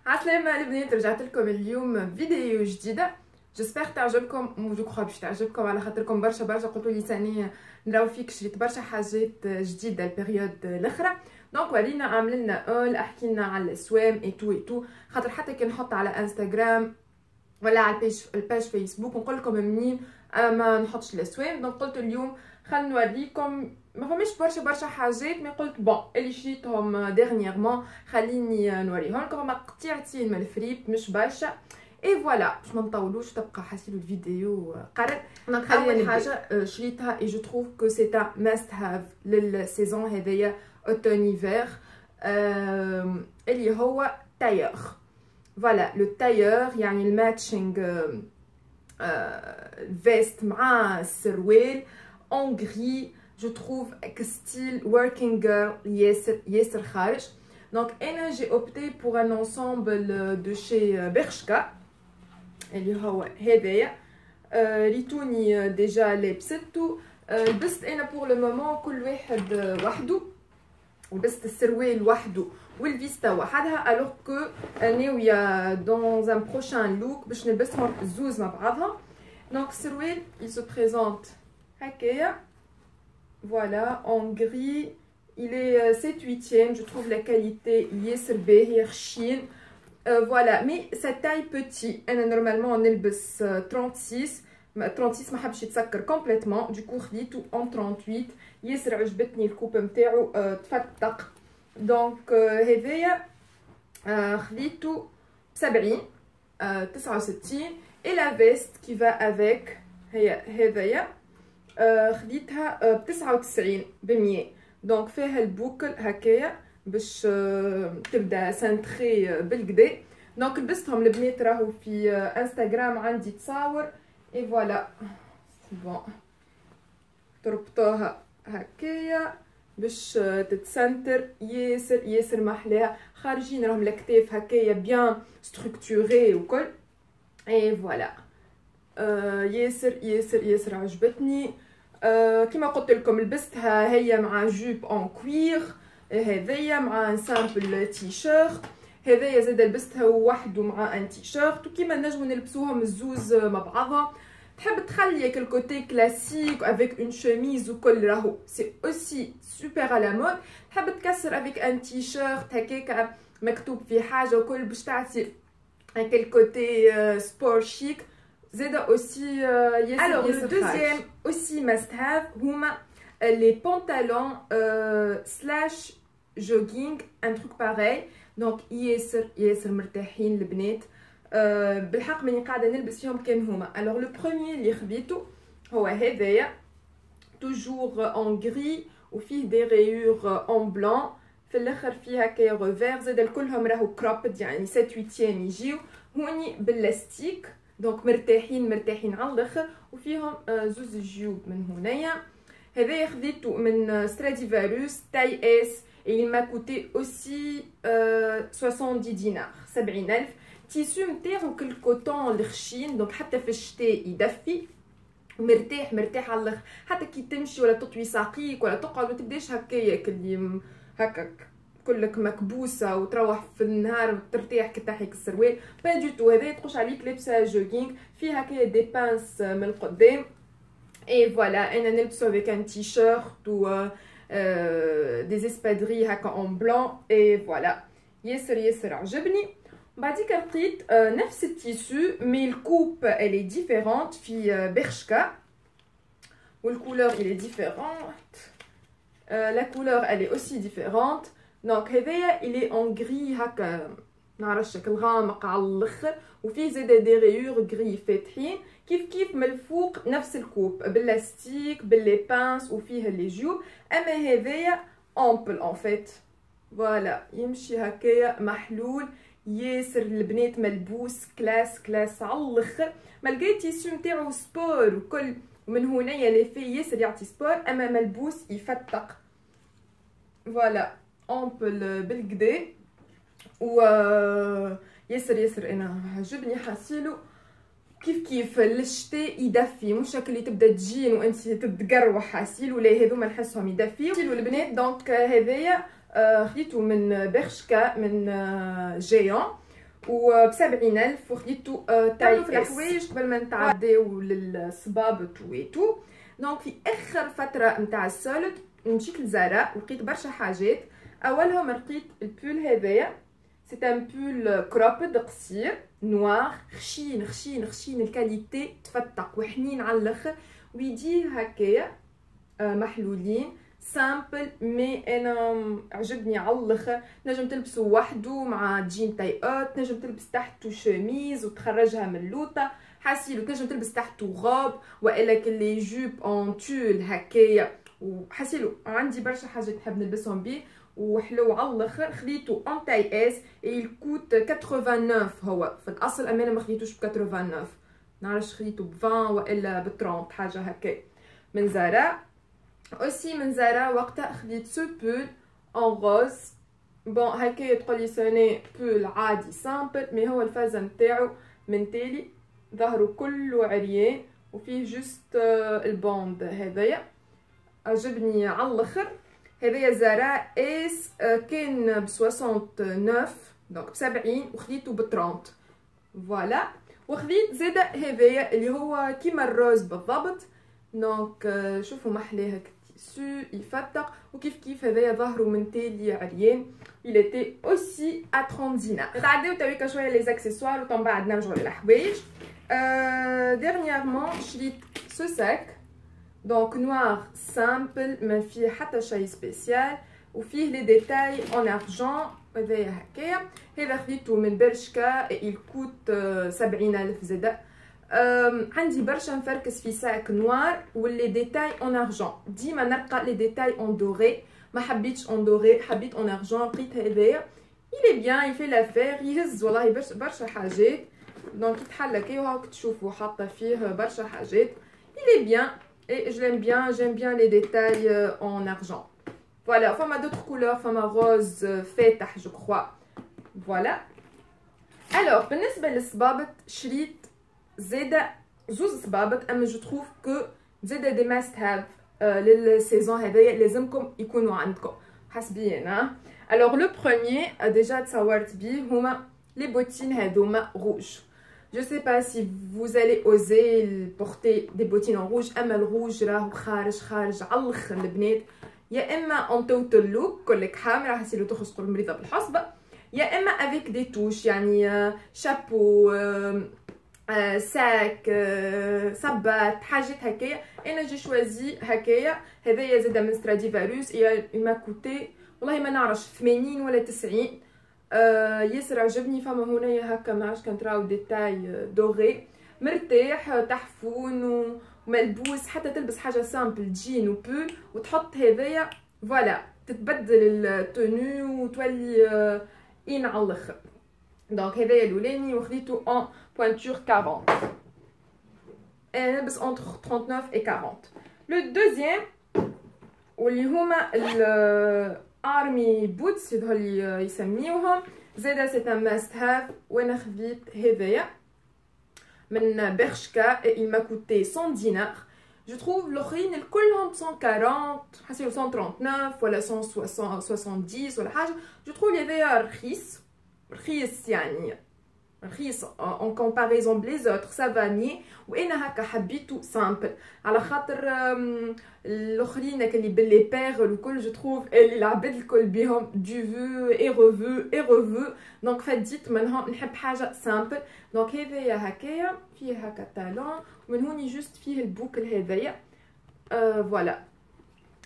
عسلامة البنات، رجعت لكم اليوم فيديو جديدة. جيسبر تعجبكم جو كخوا باش تعجبكم على خاطركم برشا قلتوا لي ثاني نراو فيك شريت برشا حاجات جديده البيريود الاخرى. دونك ورينا عامل لنا اول احكي لنا على السوام اي تو خاطر حتى كي نحط على انستغرام ولا على الباج فيسبوك نقول لكم منين ما نحطش الاسوام. دونك قلت اليوم خلينا نوريكم ما فماش برشا حاجات، مي قلت بون اللي شريتهم ديرنييرمون خليني نوريهم لكم. هما قطيعتين من الفريب مش برشا اي فوالا باش ما نطولوش تبقى حاسيلو الفيديو قرر. دونك اول حاجه شريتها اي جو تروف كو سي ان ماست هاف للسيزون هذيا اوتون ايفير اللي هو تايور. فوالا لو تايور يعني الماتشينغ فيست مع السروال اون غري. جو تروف ستيل working girl ياسر خارج. دونك انا جي اوبتي بور ان انسامبل دو شي برشكا اللي هو هذايا. ريتوني ديجا لبستو، لبست انا بور لو مومون كل واحد وحده، لبست السروال وحده والفيستا وحدها، الوغ كو ناويه دون ان بروشان لوك باش نلبسهم زوز مع بعضها. دونك السروال il se présente هكايا voilà en gris. Il est 7/8e, je trouve la qualité ياسر باهيه خشين. Voilà, mais sa taille petit. انا نورمالمون نلبس 36 ما حبش يتسكر كومبليتمون، دوكو خديتو اون 38. ياسر عجبتني الكوب نتاعو تفتق. دونك هذايا خديتو ب 70 69. et la veste qui va avec هي هذايا خديتها ب 99 ب 100. دونك فيها البوكل هكايا باش تبدا سانتري بالكدا. دونك لبستهم البنات راهو في انستغرام عندي تصاور اي فوالا بون تربطوها هكايا باش تتسنتر ياسر محلاها. خارجين راهم الكتاف هكايا بيان ستركتوري وكل اي فوالا. ياسر عجبتني. كما قلت لكم لبستها هي مع جوب اون كوير، هذايا مع ان سامبل تي شيرت، هذايا زاده لبستها وحده مع ان تي شيرت. وكيما نجمو نلبسوهم الزوز مع بعضها. تحب تخلي كل كوتي كلاسيك افيك اون شوميز وكل راهو سي اوسي سوبر على مود. تحب تكسر افيك ان تي شيرت هكاك مكتوب فيه حاجه وكل باش تعطي كل كوتي سبور شيك زاده اوسي ياسر. الوغ لو دوزيام اوسي ماست هاف هما لي بونطالون سلاش جوغينغ ان تروك باغي. دونك ياسر مرتاحين البنات. بالحق ماني قاعده نلبس فيهم كان هما. الوغ لو بروميير اللي خديته هو هذايا توجور اون غري وفيه دي ريور اون بلون، في الاخر فيه هكايا غوفير. زاد الكلهم راهو كروبد يعني 7/8 يجيو هوني باللاستيك. دونك مرتاحين على الاخر. وفيهم زوز جيوب من هنايا. هذايا خديته من ستراديفاروس تاي اس et il m'a coûté aussi 70 دينار 70,000. تيسو نتاعو كل كوتون الخشين، دونك حتى في الشتاء يدفي مرتاح على الاخر. حتى كي تمشي ولا تطوي ساقيك ولا تقعد ما تبداش هكايا كلي هكاك كلك مكبوسه وتروح في النهار ترتاح كي تحيك السروال با دو تو. هذا تخش عليك لابسه جوغينغ فيه هكايا دي بانس من القدام اي فوالا. انا نلبسو افيك ان تي شيرت و دي اسبادري هكا اون بلون اي فوالا. ياسر عجبني. بعديك لقيت نفس التيسو مي الكوب الي ديفيرونت في برشكا والكولور الي ديفيرونت. لا كولور الي اوسي ديفيرونت. دونك هذايا الي اون غري هكا نعرفش شكل غامق على الاخر، وفيه زاده دي ريور غري فاتحين كيف من الفوق نفس الكوب باللاستيك باللي بانس وفيه لي جيوب. اما هذايا امبل اون فيت فوالا يمشي هكايا محلول ياسر البنات ملبوس كلاس على الاخر. ما لقيت تيسو نتاعو سبور وكل من هنايا لي في ياسر يعطي سبور، اما ملبوس يفتق فوالا امبل بالكدا. و ياسر انا عجبني حاسيلو كيف للشتاء يدفي، مش هكا اللي تبدا تجين وانت تتقروح حاسيلو. لا هذوما نحسهم يدفيو البنات. دونك هذايا خديته من برشكا من جيون وب70,000 وخديتو تاي في الحوايج قبل ما نتعداو للصبابط ويتو. دونك في اخر فتره نتاع السولد مشيت لزارا ولقيت برشا حاجات. اولهم لقيت البول هذايا، سي ان بول كروبد قصير نوار خشين خشين خشين، الكاليتي تفتق وحنين على الاخر، ويديه هكايا محلولين سامبل، مي انا عجبني على الاخر. نجم تلبسه وحده مع جين تاي اوت، نجم تلبس تحته شميز وتخرجها من اللوطه حاسيلو، تنجم تلبس تحته غوب والا كلي جوب اون تول هكايا، وحاسيلو عندي برشا حاجات نحب نلبسهم بيه وحلو على الاخر. خديته اون تاي اس الكوت 89 هو في الاصل، امانه ما خديتوش ب 89 نعرفش خديته ب 20 والا ب 30 حاجه هكا من زارا. اوسي من زارا وقتها خديت سو بول اون روز، بون هكايا تقولي سوني بول عادي سامبل، مي هو الفازه نتاعو من تالي ظهره كله عريان وفيه جوست البوند هذايا، عجبني على الاخر. هذايا زارا اس كان ب 69 دونك ب 70 وخديته ب 30 فوالا. وخديت زاده هذايا اللي هو كيما الروز بالضبط، دونك شوفوا محلاه سو يفتق، وكيف كيف هذايا ظهره من تالي عريان. il était aussi à 30 دينار. نتعداو تويكا شويه لي زاكسيسوار ومن بعد نرجعوا للحوايج. dernièrement شريت سو ساك دونك نوار سامبل ما فيه حتى شيء سبيسيال، وفيه لي ديتاي اون ارجون هذايا هكايا. هذا خديته من برشكا الكوت 70,000 زاده. عندي برشا نفركس في ساك نوار واللي ديتاي اون ارجون، ديما نلقى لي ديتاي اون دوري، ما حبيتش اون دوري حبيت اون ارجون. لقيت هذايا il est bien il fait l'affaire، يهز والله برشا حاجات، دونك يتحل هكايا وهاك تشوفوا حاطه فيه برشا حاجات. il est bien et je l'aime bien, j'aime bien les détails en argent. Voilà, enfin d'autres couleurs, enfin rose فاتح je crois. Voilà. Alors بالنسبه للصبابط شريت زاده زوز صبابط، اما جو تروف كو زاده دي ماست هاف للسيزون هذايا لازمكم يكونوا عندكم حسبيا ها. الوغ لو بروميير ديجا تصورت بيه هما لي بوتين هذوما روج. Je sais pas si vous allez oser porter des bottines en rouge، اما الروج راهو خارج على الاخر البنات، يا اما اون توتال لوك كلك حامره حسيلو تخرج مريضه بالحصبه، يا اما افيك دي توش يعني شابو ساك صبات حاجات هكايا. انا جي شوازي هكايا. هذايا زاده من ستراديفاروس، ما كوتي والله ما نعرفش 80 ولا 90. ياسر عجبني. فما هنايا هكا معاش كنتراو ديتاي دوري مرتاح تحفون وملبوس، حتى تلبس حاجه سامبل جين وبول وتحط هذايا فوالا تتبدل التونو وتولي ان على الاخر. دونك هذايا الاولاني وخديته اون بوانتور 40 انا نلبس انتر 39 و 40. لو دوزيام واللي هما ارمي بوتس اللي يسميوهم زاده سي ان ماست هاف، وانا خديت هذايا من برشكا il m'a coûté 100 دينار. جو تروف الاخرين كلهم 140 حسيت 139 ولا 170 ولا حاجه. جو تروف هذايا رخيص يعني رخيص en comparaison بلي زوتر سافاني، وانا هكا حبيتو سامبل على خاطر الاخرين اللي باللي بيرل وكل جو تروف اللي العباد الكل بيهم دو فو اي ريفو دونك فديت منهم نحب حاجه سامبل. دونك هذايا هكايا فيه هكا تالون ومن هوني جوست فيه البوكل هذايا فوالا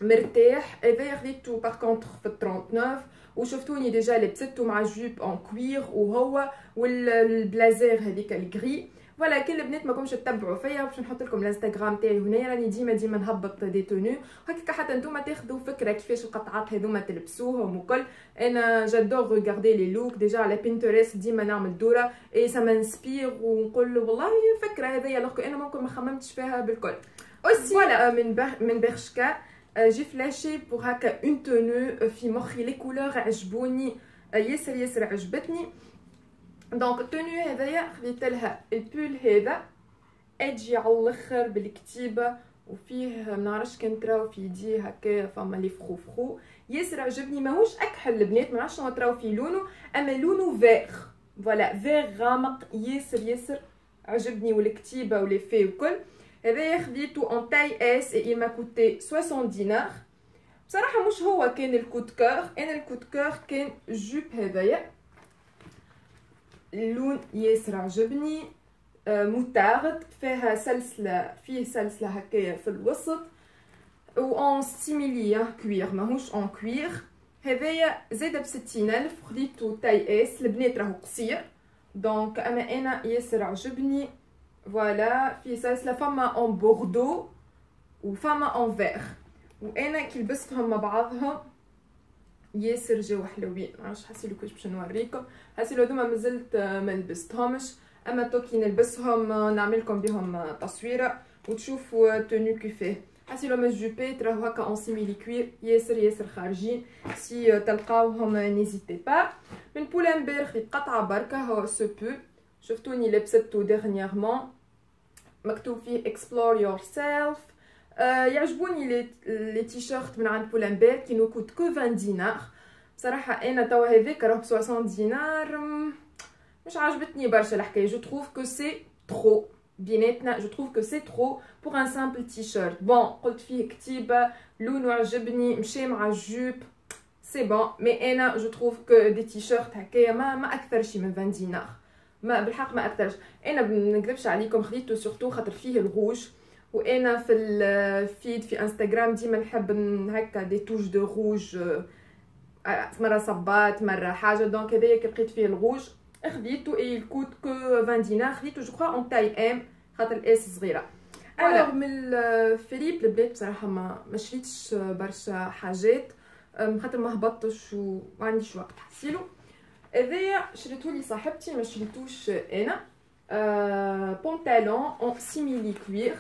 مرتاح. هذايا خديتو باغ كونطخ في 39 وشفتوني ديجا لبستو مع جوب اون كوير وهو والبلازير هذيك الكري فوالا. كل البنات ماكمش تتبعوا فيا باش نحط لكم الانستغرام تاعي هنايا، راني ديما نهبط دي تونو هكاك حتى نتوما تاخذوا فكره كيفاش القطعات هذوما تلبسوهم وكل. انا جادور ريغاردي لي لوك ديجا على بينترست، ديما نعمل دوره اي سا مانسبير ونقول والله فكره هذيا لوك انا ممكن ما خممتش فيها بالكل. اوسي فوالا من برشكا جي فلاشي بور هكا اون تونو في مخي، لي كولور عجبوني ياسر عجبتني. دونك التونو هذايا خديت لها البول هذا اجي على الاخر بالكتيبه وفيه منعرفش كان تراو في يديه هكا فما لي فخو ياسر عجبني. ماهوش اكحل البنات، منعرفش شنو تراو في لونه، اما لونه فيغ فوالا فيغ غامق ياسر عجبني والكتيبه ولي وكل. هذايا خديتو اون تاي اس اي ما كوتي 60 دينار. بصراحه مش هو كان الكود كور، انا الكود كور كان جوب هذايا، اللون ياسر عجبني، متاغد، فيها سلسله، فيه سلسله هكايا في الوسط، و اون ستيميلي كوير ماهوش اون كوير. هذايا زاده ب60,000، خديتو تاي اس، البنات راهو قصير دونك اما انا ياسر عجبني. فوالا فيه سلسله، فما اون بوردو وفما اون فيغ، وانا كي لبستهم مع بعضهم ياسر جاو حلوين. معرفتش حسيلو كيفاش باش نوريكم، حسيلو هذوما مازلت ما لبستهمش، اما تو كي نلبسهم نعملكم بهم تصويره وتشوفوا تونو كيفاه. حسيلو ما جوبيت راهو هكا اون سيميلي كوير ياسر خارجين، سي تلقاوهم نيزيتي با. من بولامبير خديت قطعه بركه، هو سو بو شفتوني لبستو ديرنييرمون، مكتوب فيه explore yourself. يعجبوني لي تيشيرت من عند بولامبير كي نوكوت كو 20 دينار. بصراحه انا توا هذاك راه ب 60 دينار مش عجبتني برشا الحكايه. جو تروف كو سي ترو بيناتنا، جو تروف كو سي ترو بور ان سامبل تيشيرت. بون قلت فيه كتيبه، لونه عجبني، مشي مع جوب، سي بون. مي انا جو تروف كو دي تيشيرت هكايا ما اكثر شي من 20 دينار، ما بالحق ما اكثرش. انا ما نكذبش عليكم خديته سورتو خاطر فيه الروج، وانا في الفيد في انستغرام ديما نحب هكا دي توش دو روج، مره صبات مره حاجه، دونك هذايا كي لقيت فيه الروج خديته. اي الكوت كو 20 دينار، خديته جو كخوا اون تاي ام خاطر الاس صغيره. الوغ من الفليب البنات بصراحه ما شريتش برشا حاجات خاطر ما هبطتش وما عنديش وقت. حسيلو هذايا شريتهولي صاحبتي ما شريتوش انا، بونطالون اون سيميلي كوير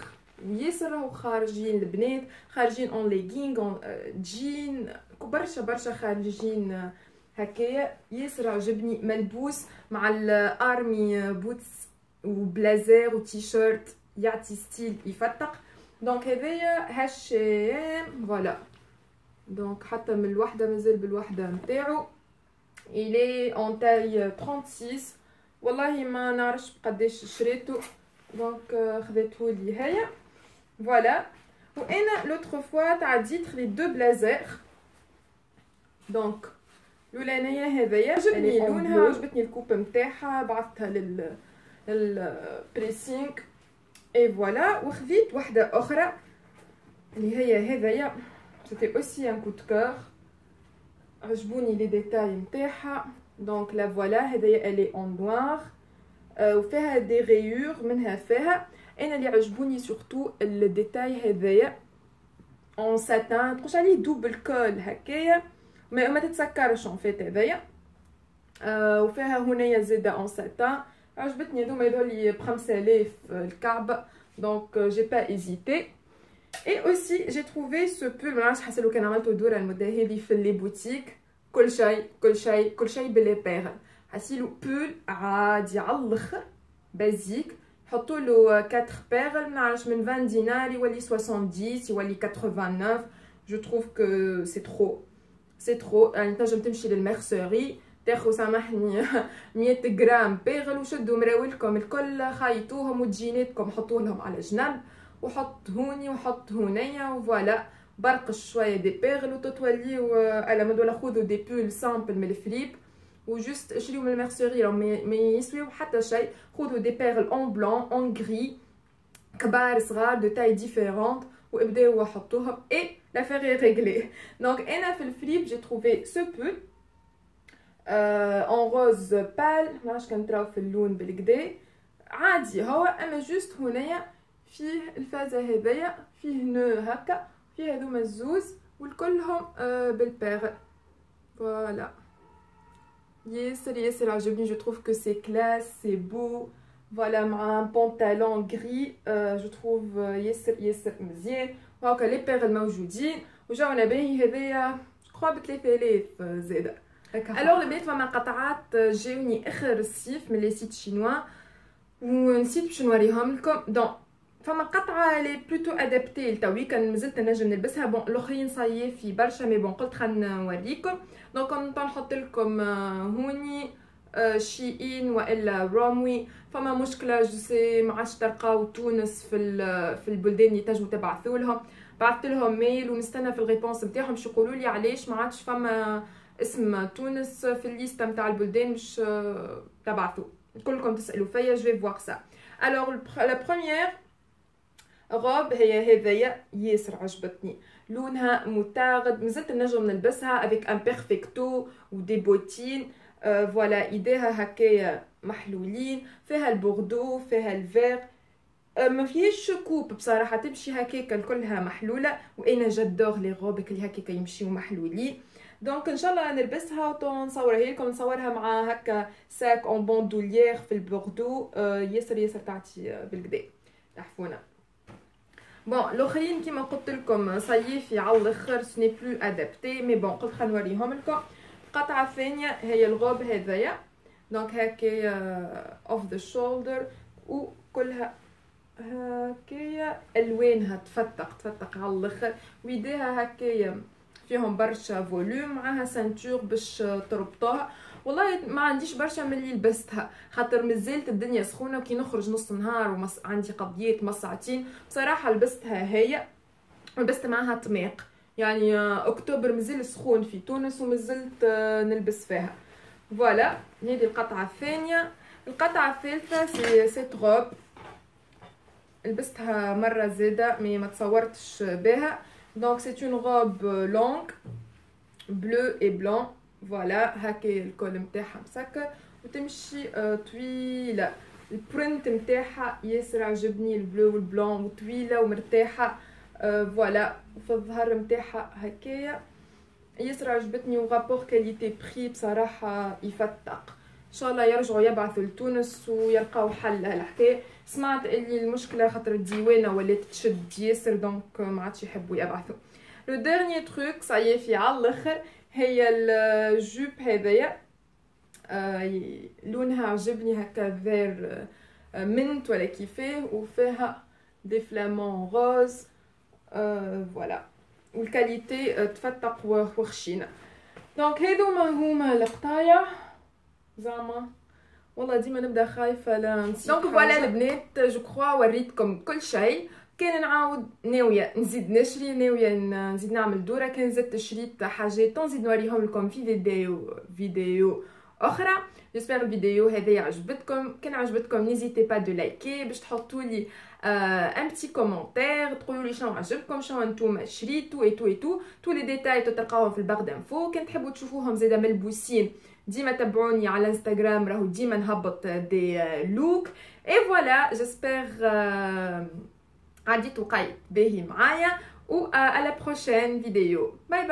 وياسر راهو خارجين البنات، خارجين اون ليغينغ اون جين برشا خارجين هكايا. ياسر عجبني، ملبوس مع الارمي بوتس وبلازير وتيشيرت، يعطي ستيل يفتق. دونك هذايا هاشام فوالا. دونك حتى من الوحده مازال بالوحده نتاعو، إلي اون تاي 36. والله ما نعرفش بقداش شريته، دونك خذيتهولي هيا فوالا. وانا لوتر فوا تعديت خديت دو بلازير، دونك الاولانيه هذايا عجبني لونها، عجبتني الكوب نتاعها، بعثتها للبريسينغ اي فوالا. وخذيت وحده اخرى اللي هي هذايا، سيتي اوسي ان كود كور، عجبوني لي ديتاي نتاعها. دونك لا فوالا هذايا الي اون نوار وفيها دي غيور منها فيها. انا اللي عجبوني سورتو الديتاي هذايا اون ساتان، تقولش عليه دوبل كول هكايا ما تتسكرش اون فيت هذايا. وفيها هنايا زاده اون ساتان، عجبتني هذوما يظهرلي ب 5000 الكعب، دونك جي با ايزيتي. اي اوسي جي تروفي سو بول، منعرفش حاسه لو كان عملتو دوره المده هذه في لي بوتيك، كل شيء بلي بيغل. حاسيلو بول عادي على الاخر بازيك، حطوا له 4 بيغل، منعرفش من 20 دينار يولي 70 يولي 89. جو تروف كو سي ترو. يعني تنجم تمشي للميرسوري تاخذ سامحني 100 غرام بيغل وشدوا مراولكم الكل، خيطوهم وتجيناتكم حطوا لهم على جنب، وحط هوني وحط هونيا وفوالا، برقش شويه دي بيغل وتتوليو على مود. ولا خذوا دي بول سامبل من الفليب وجوست اشريو من الميرسوري، ما يسويو حتى شيء. خذوا دي بيغل اون بلون اون غري كبار صغار دو تاي ديفيرونت وابداو حطوهم اي لافير ريغلي. دونك انا في الفليب جي تروفي سو بول اون روز بال، معرفش كنتراو في اللون بالكدا عادي هو، اما جوست هنايا فيه الفازه هذايا فيه نو هكا، فيه هذوما الزوز والكلهم بالبيغ فوالا. ياسر عجبني، جو تروف كو سي كلاس سي بو فوالا، مع ان بونطالون غري جو تروف ياسر مزيان. وهاكا لي بيغ الموجودين وجاونا باهي هذايا كخوا ب 3000 زاده. الوغ البنات فما قطعات جاوني اخر الصيف من لي سيت شينوا ونسيت باش نوريهم لكم. دونك فما قطعه لي بلوتو ادابتي لتوي، كان مازلت نجم نلبسها. بون الاخرين صايي في برشا، مي بون قلت خلينا نوريكم. دونك نحط لكم هوني شيئين والا روموي. فما مشكله جسي ما عادش تلقاو تونس في البلدان اللي تنجموا تبعثوا لهم. بعثت لهم ميل ونستنى في الريبونس نتاعهم باش يقولوا لي علاش ما عادش فما اسم تونس في الليسته نتاع البلدان باش تبعثوا. كلكم تسالوا فيا جو في فوار سا. الوغ لا بروميير غوب هي هذيا ياسر عجبتني، لونها متاغد، مازلت نجم نلبسها افيك ان بيرفكتو ودي بوتين. فوالا ايديها هكايا محلولين، فيها البوردو فيها الفير، ما فيهاش كوب بصراحه، تمشي هكاكا كلها محلوله. وانا جادور لي غوبك اللي هكاكا يمشيو محلولين. دونك ان شاء الله نلبسها ونصورها لكم، نصورها مع هكا ساك اون بوندوليير في البوردو. ياسر ياسر تعطي بالكدا تحفونه. بون الاخرين كيما قلت لكم صيفي على الاخر، سني بلو ادابتي مي بون قلت خلينا نوريهم لكم. القطعه الثانيه هي الغوب هذايا، دونك هكايا اوف ذا شولدر وكلها هكايا الوانها تفتق على الاخر، ويديها هكايا فيهم برشا فوليوم، معاها سانتور باش تربطوها. والله ما عنديش برشا من اللي لبستها خاطر مازالت الدنيا سخونه وكي نخرج نص نهار عندي قضيات مساعتين. بصراحه لبستها هي ولبست معاها طميق، يعني اكتوبر مازال سخون في تونس ومازلت نلبس فيها. فوالا هذه القطعه الثانيه. القطعه الثالثه سيت غوب لبستها مره زاده مي ما تصورتش بها. دونك سي اون غوب لونغ بلو اي بلون. فوالا هكا الكول نتاعها مسكر وتمشي طويله. البرنت نتاعها ياسر عجبني، البلو والبلون وطويله ومرتاحه. فوالا في الظهر نتاعها هكايا ياسر عجبتني، ورابور كاليتي بري بصراحه يفتق. ان شاء الله يرجعوا يبعثوا لتونس ويلقاو حل لهالحكايه. سمعت اللي المشكله خاطر الديوانه ولات تشد ياسر دونك ما عادش يحبوا يبعثوا. لو ديرني تروك صيفي على الاخر هي الجوب هذايا، لونها عجبني هكا فير منت ولا كيفاه، وفيها دي فلامون روز. فوالا والكاليتي تفتق وخشينه. دونك هذوما هما القطايع زعما والله ديما نبدا خايفه لا نسيت. دونك فوالا البنات جو كخوا وريتكم كل شيء. كان نعاود ناويه نزيد نشري، ناويه نزيد نعمل دوره، كان زدت شريت حاجات نزيد نوريهم لكم في فيديو اخرى. جيسبر الفيديو هذا عجبتكم، كان عجبتكم نيزيتي با دو لايكي باش تحطوا لي ان بتي كومونتير تقولوا لي شنو عجبكم، شنو نتوما شريتو ايتو تو لي ديتاي تلقاوهم في الباغ دانفو. كان تحبوا تشوفوهم زاده ملبوسين ديما تابعوني على انستغرام، راهو ديما نهبط دي لوك. اي فوالا جيسبر عديت وقيت باهي معايا، و à la prochaine vidéo. باي باي.